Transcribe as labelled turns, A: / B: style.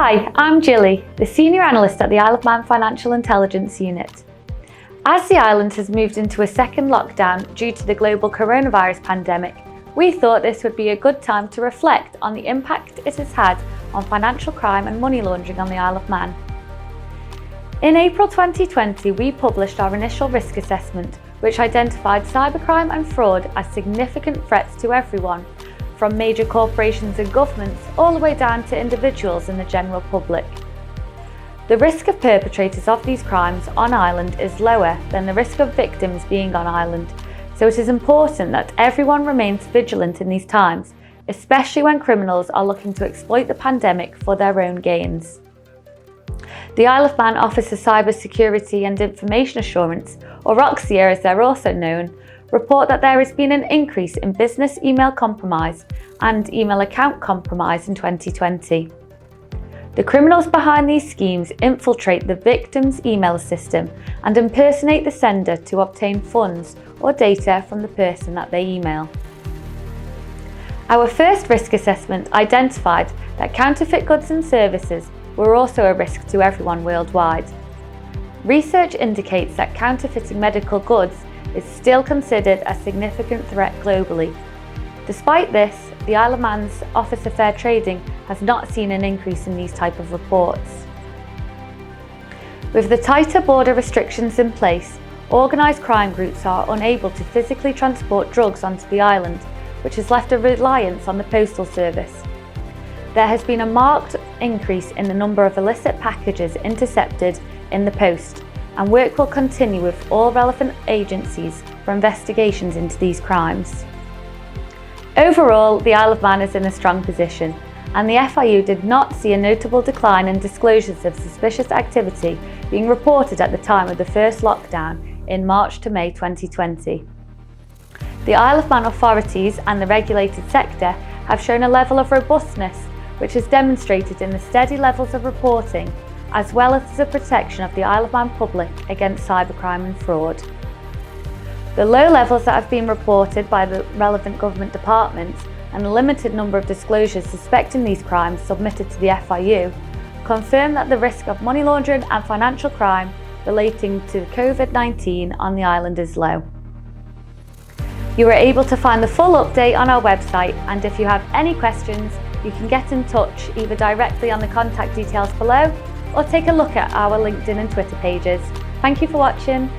A: Hi, I'm Jilly, the Senior Analyst at the Isle of Man Financial Intelligence Unit. As the island has moved into a second lockdown due to the global coronavirus pandemic, we thought this would be a good time to reflect on the impact it has had on financial crime and money laundering on the Isle of Man. In April 2020, we published our initial risk assessment, which identified cybercrime and fraud as significant threats to everyone, from major corporations and governments all the way down to individuals in the general public. The risk of perpetrators of these crimes on island is lower than the risk of victims being on island, so it is important that everyone remains vigilant in these times, especially when criminals are looking to exploit the pandemic for their own gains. The Isle of Man Office of Cyber Security and Information Assurance, or OCSIA as they're also known, report that there has been an increase in business email compromise and email account compromise in 2020. The criminals behind these schemes infiltrate the victim's email system and impersonate the sender to obtain funds or data from the person that they email. Our first risk assessment identified that counterfeit goods and services were also a risk to everyone worldwide. Research indicates that counterfeiting medical goods is still considered a significant threat globally. Despite this, the Isle of Man's Office of Fair Trading has not seen an increase in these type of reports. With the tighter border restrictions in place, organised crime groups are unable to physically transport drugs onto the island, which has left a reliance on the postal service. There has been a marked increase in the number of illicit packages intercepted in the post, and work will continue with all relevant agencies for investigations into these crimes. Overall, the Isle of Man is in a strong position, and the FIU did not see a notable decline in disclosures of suspicious activity being reported at the time of the first lockdown in March to May 2020. The Isle of Man authorities and the regulated sector have shown a level of robustness which is demonstrated in the steady levels of reporting, as well as the protection of the Isle of Man public against cybercrime and fraud. The low levels that have been reported by the relevant government departments and the limited number of disclosures suspecting these crimes submitted to the FIU confirm that the risk of money laundering and financial crime relating to COVID-19 on the island is low. You are able to find the full update on our website, and if you have any questions, you can get in touch either directly on the contact details below or take a look at our LinkedIn and Twitter pages. Thank you for watching.